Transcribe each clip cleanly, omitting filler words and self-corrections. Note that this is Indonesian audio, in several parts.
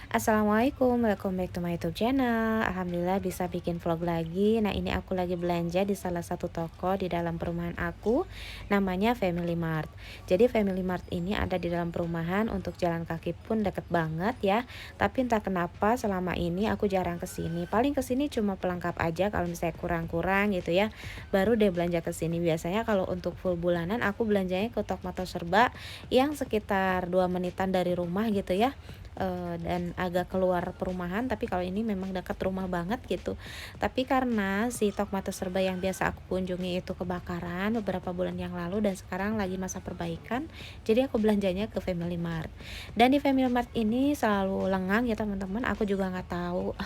Assalamualaikum, welcome back to my YouTube channel. Alhamdulillah bisa bikin vlog lagi. Nah, ini aku lagi belanja di salah satu toko di dalam perumahan aku, namanya Family Mart. Jadi Family Mart ini ada di dalam perumahan, untuk jalan kaki pun deket banget ya. Tapi entah kenapa selama ini aku jarang kesini. Paling kesini cuma pelengkap aja kalau misalnya kurang-kurang gitu ya. Baru deh belanja kesini. Biasanya kalau untuk full bulanan aku belanjanya ke Tokmato Serba yang sekitar 2 menitan dari rumah gitu ya. Dan agak keluar perumahan, tapi kalau ini memang dekat rumah banget gitu. Tapi karena si Tokmato Serba yang biasa aku kunjungi itu kebakaran beberapa bulan yang lalu dan sekarang lagi masa perbaikan, jadi aku belanjanya ke Family Mart. Dan di Family Mart ini selalu lengang ya teman-teman, aku juga nggak tahu.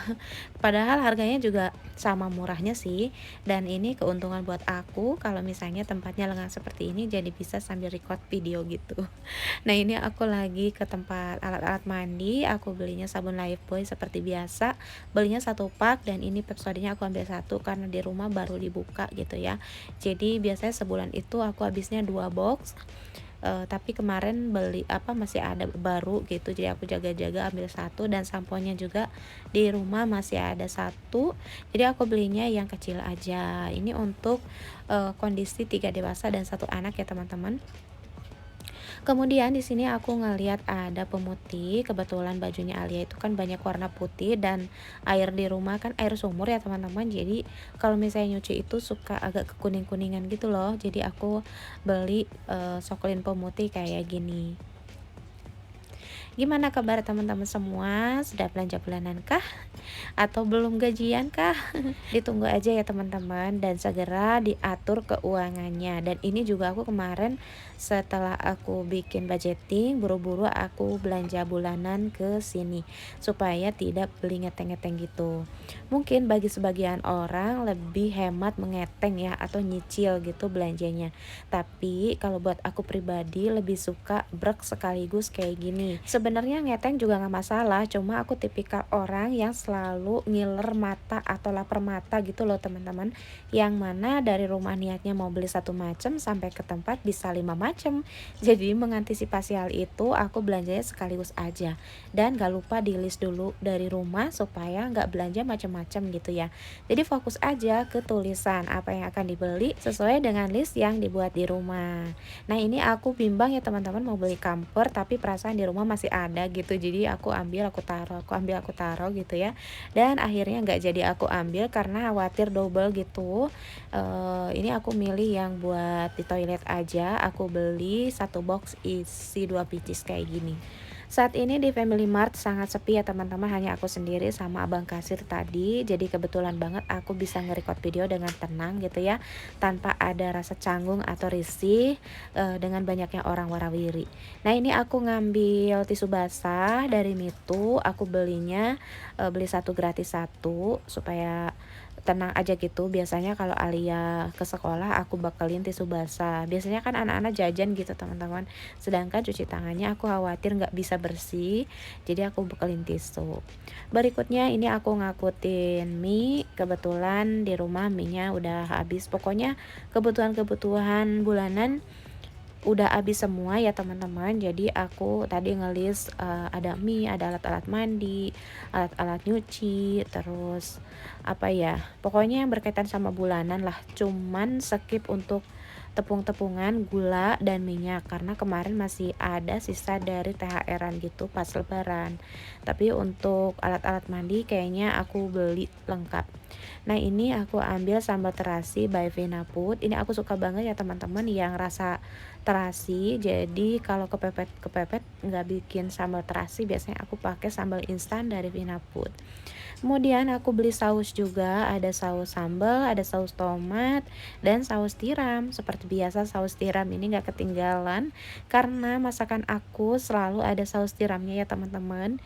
Padahal harganya juga sama murahnya sih, dan ini keuntungan buat aku kalau misalnya tempatnya lengang seperti ini, jadi bisa sambil record video gitu. Nah, ini aku lagi ke tempat alat-alat mandi, aku belinya sabun Lifebuoy seperti biasa, belinya satu pak, dan ini Pepsodentnya aku ambil satu karena di rumah baru dibuka gitu ya. Jadi biasanya sebulan itu aku habisnya 2 box. Tapi kemarin beli masih ada baru gitu, jadi aku jaga-jaga ambil satu, dan samponya juga di rumah masih ada satu, jadi aku belinya yang kecil aja. Ini untuk kondisi 3 dewasa dan satu anak ya teman-teman. Kemudian di sini aku ngelihat ada pemutih, kebetulan bajunya Alia itu kan banyak warna putih, dan air di rumah kan air sumur ya teman-teman. Jadi kalau misalnya nyuci itu suka agak kekuning-kuningan gitu loh. Jadi aku beli soklin pemutih kayak gini. Gimana kabar teman-teman semua? Sudah belanja bulanan kah? Atau belum gajian kah? Ditunggu aja ya teman-teman, dan segera diatur keuangannya. Dan ini juga aku kemarin setelah aku bikin budgeting, buru-buru aku belanja bulanan ke sini supaya tidak beli ngeteng-ngeteng gitu. Mungkin bagi sebagian orang lebih hemat mengeteng ya, atau nyicil gitu belanjanya. Tapi kalau buat aku pribadi lebih suka brek sekaligus kayak gini. Sebenarnya ngeteng juga nggak masalah, cuma aku tipikal orang yang selalu ngiler mata atau lapar mata gitu loh teman-teman. Yang mana dari rumah niatnya mau beli satu macam, sampai ke tempat bisa 5 macam. Jadi mengantisipasi hal itu, aku belanjanya sekaligus aja. Dan gak lupa di list dulu dari rumah supaya nggak belanja macam-macam gitu ya. Jadi fokus aja ke tulisan apa yang akan dibeli sesuai dengan list yang dibuat di rumah. Nah, ini aku bimbang ya teman-teman, mau beli kamper tapi perasaan di rumah masih ada gitu. Jadi aku ambil, aku taruh, aku ambil, aku taruh gitu ya. Dan akhirnya nggak jadi aku ambil karena khawatir double gitu. Ini aku milih yang buat di toilet aja. Aku beli satu box isi 2 pieces kayak gini. Saat ini di Family Mart sangat sepi ya teman-teman, hanya aku sendiri sama abang kasir tadi. Jadi kebetulan banget aku bisa nge-record video dengan tenang gitu ya, tanpa ada rasa canggung atau risih dengan banyaknya orang warawiri. Nah, ini aku ngambil tisu basah dari Mitu, aku belinya beli satu gratis satu supaya tenang aja gitu. Biasanya kalau Alia ke sekolah aku bakalin tisu basah. Biasanya kan anak-anak jajan gitu teman-teman. Sedangkan cuci tangannya aku khawatir nggak bisa bersih, jadi aku bekalin tisu. Berikutnya ini aku ngakutin mie. Kebetulan di rumah mie-nya udah habis. Pokoknya kebutuhan-kebutuhan bulanan udah habis semua ya teman-teman. Jadi aku tadi ngelis ada mie, ada alat-alat mandi, alat-alat nyuci, terus apa ya, pokoknya yang berkaitan sama bulanan lah. Cuman skip untuk tepung-tepungan, gula, dan minyak karena kemarin masih ada sisa dari THR-an gitu pas lebaran. Tapi untuk alat-alat mandi kayaknya aku beli lengkap. Nah, ini aku ambil sambal terasi by Vinaput. Ini aku suka banget ya teman-teman yang rasa terasi. Jadi kalau kepepet nggak bikin sambal terasi, biasanya aku pakai sambal instan dari Vinaput. Kemudian aku beli saus juga, ada saus sambal, ada saus tomat, dan saus tiram. Seperti biasa saus tiram ini nggak ketinggalan karena masakan aku selalu ada saus tiramnya ya teman-teman.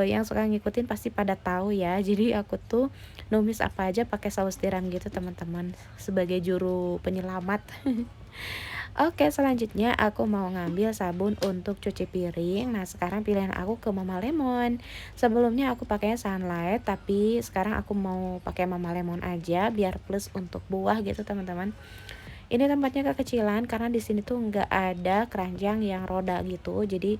Yang suka ngikutin pasti pada tahu ya. Jadi aku tuh numis apa aja pakai saus tiram gitu teman-teman, sebagai juru penyelamat. Oke, selanjutnya aku mau ngambil sabun untuk cuci piring. Nah, sekarang pilihan aku ke Mama Lemon. Sebelumnya aku pakainya Sunlight, tapi sekarang aku mau pakai Mama Lemon aja biar plus untuk buah gitu, teman-teman. Ini tempatnya kekecilan karena di sini tuh nggak ada keranjang yang roda gitu. Jadi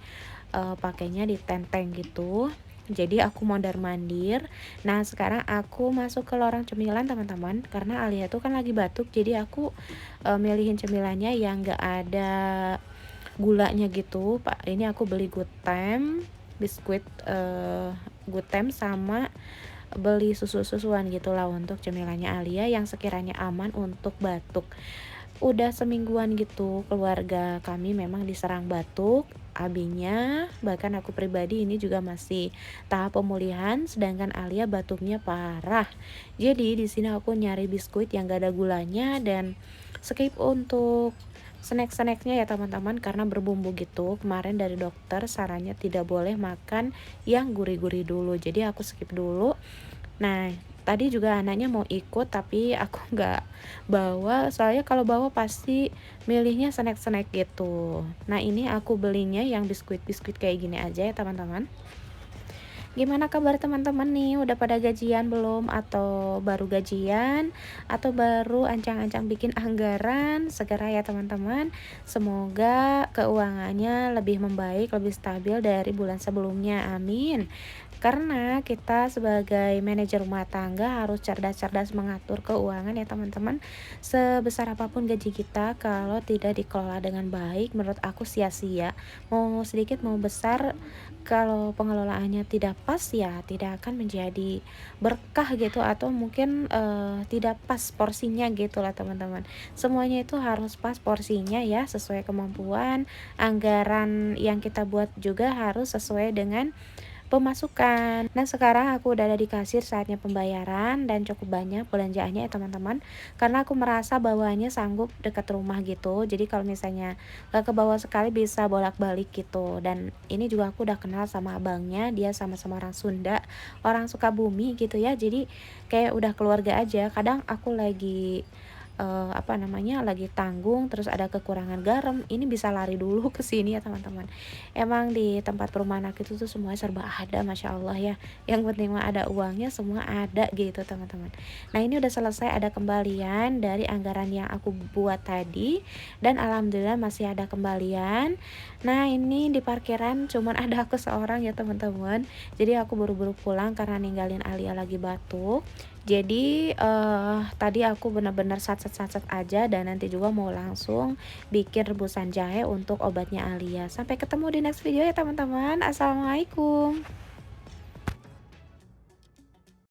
pakainya di tenteng gitu. Jadi aku mondar-mandir. Nah, sekarang aku masuk ke lorong cemilan teman-teman, karena Alia tuh kan lagi batuk, jadi aku milihin cemilannya yang gak ada gulanya gitu. Pak, ini aku beli Goodtime biskuit, Goodtime, sama beli susu-susuan gitulah untuk cemilannya Alia yang sekiranya aman untuk batuk. Udah semingguan gitu keluarga kami memang diserang batuk, abinya, bahkan aku pribadi ini juga masih tahap pemulihan, sedangkan Alia batuknya parah. Jadi di sini aku nyari biskuit yang gak ada gulanya dan skip untuk snack-snacknya ya teman-teman, karena berbumbu gitu. Kemarin dari dokter sarannya tidak boleh makan yang gurih-gurih dulu, jadi aku skip dulu. Nah, tadi juga anaknya mau ikut tapi aku nggak bawa, soalnya kalau bawa pasti milihnya snack-snack gitu. Nah, ini aku belinya yang biskuit-biskuit kayak gini aja ya teman-teman. Gimana kabar teman-teman nih? Udah pada gajian belum? Atau baru gajian? Atau baru ancang-ancang bikin anggaran? Segera ya teman-teman. Semoga keuangannya lebih membaik, lebih stabil dari bulan sebelumnya. Amin. Karena kita sebagai manajer rumah tangga harus cerdas-cerdas mengatur keuangan ya teman-teman. Sebesar apapun gaji kita, kalau tidak dikelola dengan baik, menurut aku sia-sia. Mau sedikit mau besar, kalau pengelolaannya tidak pas ya tidak akan menjadi berkah gitu, atau mungkin tidak pas porsinya gitulah teman-teman. Semuanya itu harus pas porsinya ya, sesuai kemampuan. Anggaran yang kita buat juga harus sesuai dengan pemasukan. Nah, sekarang aku udah ada di kasir, saatnya pembayaran dan cukup banyak belanjaannya ya teman-teman. Karena aku merasa bawahnya sanggup dekat rumah gitu. Jadi kalau misalnya gak ke bawah sekali bisa bolak-balik gitu. Dan ini juga aku udah kenal sama abangnya, dia sama-sama orang Sunda, orang Sukabumi gitu ya. Jadi kayak udah keluarga aja. Kadang aku lagi apa namanya, lagi tanggung terus ada kekurangan garam, ini bisa lari dulu ke sini ya teman-teman. Emang di tempat perumahan aku itu tuh semuanya serba ada, masya Allah ya. Yang penting mah ada uangnya, semua ada gitu teman-teman. Nah, ini udah selesai, ada kembalian dari anggaran yang aku buat tadi, dan alhamdulillah masih ada kembalian. Nah, ini di parkiran cuman ada aku seorang ya teman-teman. Jadi aku buru-buru pulang karena ninggalin Alia lagi batuk. Jadi tadi aku benar-benar satset-satset aja, dan nanti juga mau langsung bikin rebusan jahe untuk obatnya Alia. Sampai ketemu di next video ya teman-teman. Assalamualaikum.